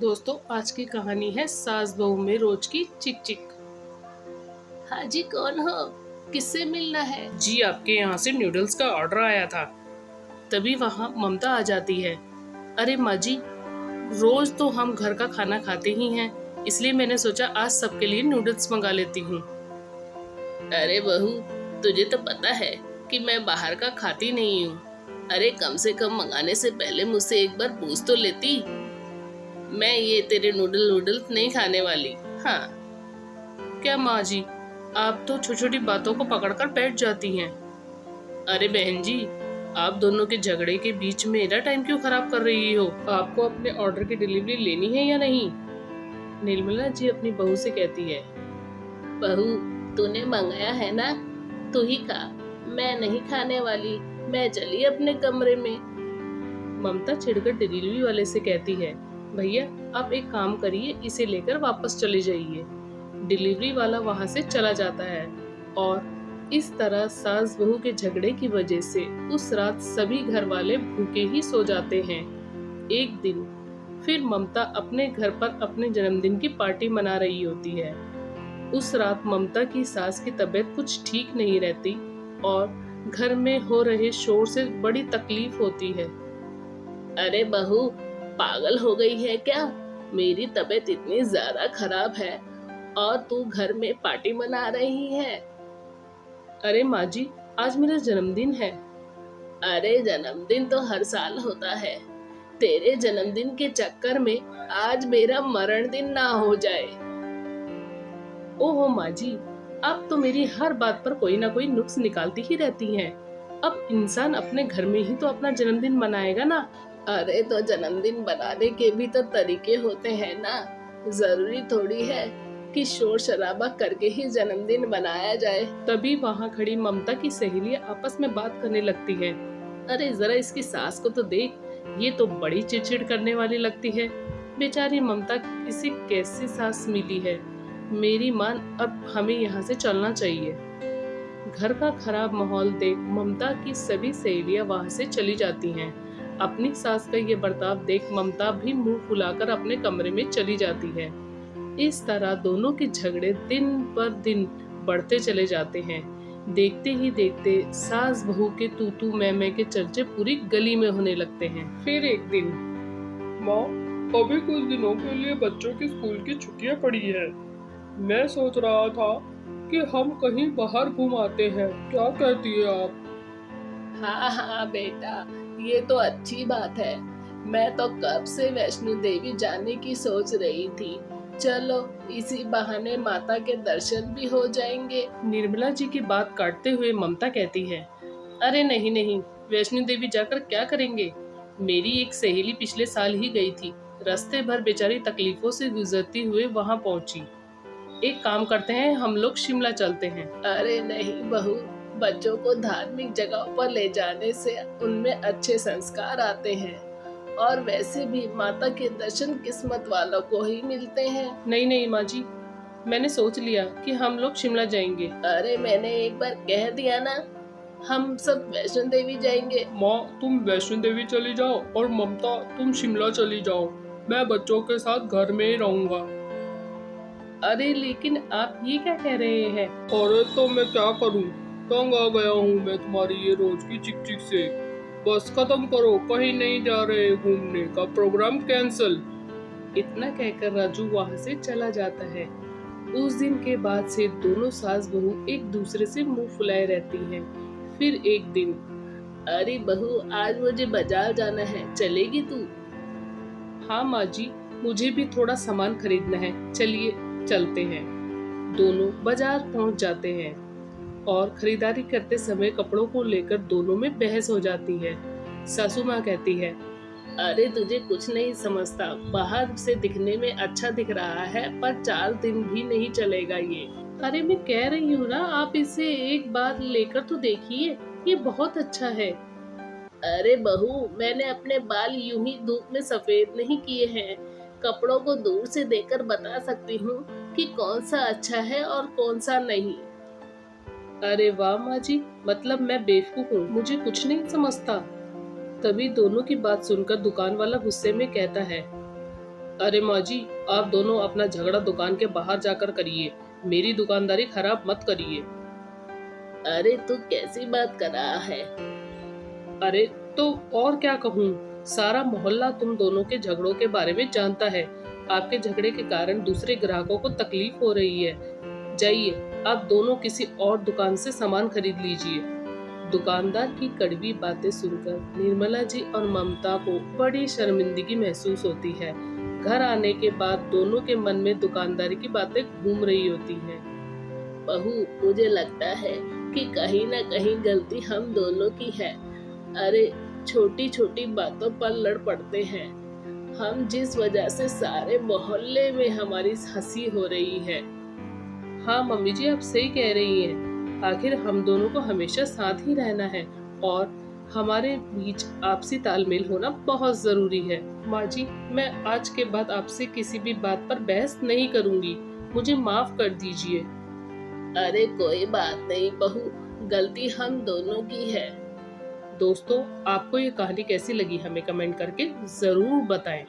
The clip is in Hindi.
दोस्तों, आज की कहानी है सास बहू में रोज की चिक चिक। हाँ जी, कौन हो? किससे मिलना है? जी, आपके यहाँ से नूडल्स का ऑर्डर आया था। तभी वहाँ ममता आ जाती है। अरे माँ जी, रोज तो हम घर का खाना खाते ही हैं, इसलिए मैंने सोचा आज सबके लिए नूडल्स मंगा लेती हूँ। अरे बहू, तुझे तो पता है कि मैं बाहर का खाती नहीं हूँ। अरे कम से कम मंगाने से पहले मुझसे एक बार पूछ तो लेती। मैं ये तेरे नूडल्स नहीं खाने वाली। हाँ। क्या माँ जी, आप तो छोटी छोटी बातों को पकड़कर बैठ जाती हैं। अरे बहन जी, आप दोनों के झगड़े के बीच मेरा टाइम क्यों खराब कर रही हो? आपको अपने ऑर्डर की डिलीवरी लेनी है या नहीं? निर्मला जी अपनी बहू से कहती है। बहू, तूने मंगाया है ना, तू ही खा। मैं नहीं खाने वाली। मैं चली अपने कमरे में। ममता चिढ़कर डिलीवरी वाले से कहती है, भैया आप एक काम करिए, इसे लेकर वापस चले जाइए। डिलीवरी वाला वहां से चला जाता है और इस तरह सास बहू के झगड़े की वजह से उस रात सभी घर वाले भूखे ही सो जाते हैं। एक दिन फिर ममता अपने घर पर अपने जन्मदिन की पार्टी मना रही होती है। उस रात ममता की सास की तबीयत कुछ ठीक नहीं रहती और घर में हो रहे शोर से बड़ी तकलीफ होती है। अरे बहू, पागल हो गई है क्या? मेरी तबीयत इतनी ज्यादा खराब है और तू घर में पार्टी मना रही है? अरे माँ जी, आज मेरा जन्मदिन है। अरे जन्मदिन तो हर साल होता है। तेरे जन्मदिन के चक्कर में आज मेरा मरण दिन ना हो जाए। ओहो माँ जी, आप तो मेरी हर बात पर कोई ना कोई नुक्स निकालती ही रहती हैं। अब इंसान अपने घर में ही तो अपना जन्मदिन मनाएगा ना। अरे तो जन्मदिन बनाने के भी तो तरीके होते हैं ना। जरूरी थोड़ी है कि शोर शराबा करके ही जन्मदिन मनाया जाए। तभी वहाँ खड़ी ममता की सहेलियां आपस में बात करने लगती है। अरे जरा इसकी सास को तो देख, ये तो बड़ी चिड़चिड़ करने वाली लगती है। बेचारी ममता किसी कैसी सास मिली है। मेरी मान, अब हमें यहाँ से चलना चाहिए। घर का खराब माहौल देख ममता की सभी सहेलियां वहां से चली जाती हैं। अपनी सास का ये बर्ताव देख ममता भी मुंह फुलाकर अपने कमरे में चली जाती है। इस तरह दोनों के झगड़े दिन पर दिन बढ़ते चले जाते हैं। देखते ही देखते सास बहू के तू मैं के चर्चे पूरी गली में होने लगते हैं। फिर एक दिन, माँ, अभी कुछ दिनों के लिए बच्चों की स्कूल की छुट्टियां पड़ी है। मैं सोच रहा था कि हम कहीं बाहर घूम आते हैं, क्या कहती है आप? हाँ हाँ बेटा, ये तो अच्छी बात है। मैं तो कब से वैष्णो देवी जाने की सोच रही थी। चलो, इसी बहाने माता के दर्शन भी हो जाएंगे। निर्मला जी की बात काटते हुए ममता कहती है, अरे नहीं नहीं, वैष्णो देवी जाकर क्या करेंगे? मेरी एक सहेली पिछले साल ही गई थी। रास्ते भर बेचारी तकलीफों से गुजरती हुए वहां पहुंची। एक काम करते हैं, हम लोग शिमला चलते हैं। अरे नहीं बहू, बच्चों को धार्मिक जगहों पर ले जाने से उनमें अच्छे संस्कार आते हैं और वैसे भी माता के दर्शन किस्मत वालों को ही मिलते हैं। नहीं नहीं माँ जी, मैंने सोच लिया कि हम लोग शिमला जाएंगे। अरे मैंने एक बार कह दिया ना, हम सब वैष्णो देवी जाएंगे। माँ, तुम वैष्णो देवी चली जाओ और ममता तुम शिमला चली जाओ। मैं बच्चों के साथ घर में ही रहूंगा। अरे लेकिन आप ये क्या कह रहे हैं? अरे तो मैं क्या करूं, तंग आ गया हूँ मैं तुम्हारी ये रोज की चिक चिक से। बस खत्म करो, कहीं नहीं जा रहे घूमने का प्रोग्राम कैंसल। इतना कहकर राजू वहाँ से चला जाता है। उस दिन के बाद से दोनों सास बहू एक दूसरे से मुंह फुलाए रहती हैं। फिर एक दिन, अरे बहू, आज मुझे बाजार जाना है, चलेगी तू? हाँ माँ जी, मुझे भी थोड़ा सामान खरीदना है, चलिए चलते हैं। दोनों बाजार पहुंच जाते हैं और खरीदारी करते समय कपड़ों को लेकर दोनों में बहस हो जाती है। सासू माँ कहती है, अरे तुझे कुछ नहीं समझता, बाहर से दिखने में अच्छा दिख रहा है पर 4 दिन भी नहीं चलेगा ये। अरे मैं कह रही हूँ ना, आप इसे एक बार लेकर तो देखिए, ये बहुत अच्छा है। अरे बहू, मैंने अपने बाल यूं ही धूप में सफेद नहीं किए हैं। कपड़ों को दूर से देखकर बता सकती हूँ कि कौन सा अच्छा है और कौन सा नहीं। अरे वाह माँ जी, मतलब मैं बेवकूफ हूँ, मुझे कुछ नहीं समझता। तभी दोनों की बात सुनकर दुकान वाला गुस्से में कहता है, अरे माँ जी, आप दोनों अपना झगड़ा दुकान के बाहर जाकर करिए, मेरी दुकानदारी खराब मत करिए। अरे तू कैसी बात कर रहा है? अरे तो और क्या कहूँ, सारा मोहल्ला तुम दोनों के झगड़ों के बारे में जानता है। आपके झगड़े के कारण दूसरे ग्राहकों को तकलीफ हो रही है। जाइए, आप दोनों किसी और दुकान से सामान खरीद लीजिए। दुकानदार की कड़वी बातें सुनकर निर्मला जी और ममता को बड़ी शर्मिंदगी महसूस होती है। घर आने के बाद दोनों के मन में दुकानदारी की बातें घूम रही होती हैं। बहू, मुझे लगता है कि कहीं ना कहीं गलती हम दोनों की है। अरे छोटी छोटी बातों पर लड़ पड़ते हैं हम, जिस वजह से सारे मोहल्ले में हमारी हंसी हो रही है। हाँ मम्मी जी, आप सही कह रही हैं। आखिर हम दोनों को हमेशा साथ ही रहना है और हमारे बीच आपसी तालमेल होना बहुत जरूरी है। माँ जी, मैं आज के बाद आपसे किसी भी बात पर बहस नहीं करूंगी, मुझे माफ कर दीजिए। अरे कोई बात नहीं बहू, गलती हम दोनों की है। दोस्तों, आपको ये कहानी कैसी लगी हमें कमेंट करके जरूर बताएं।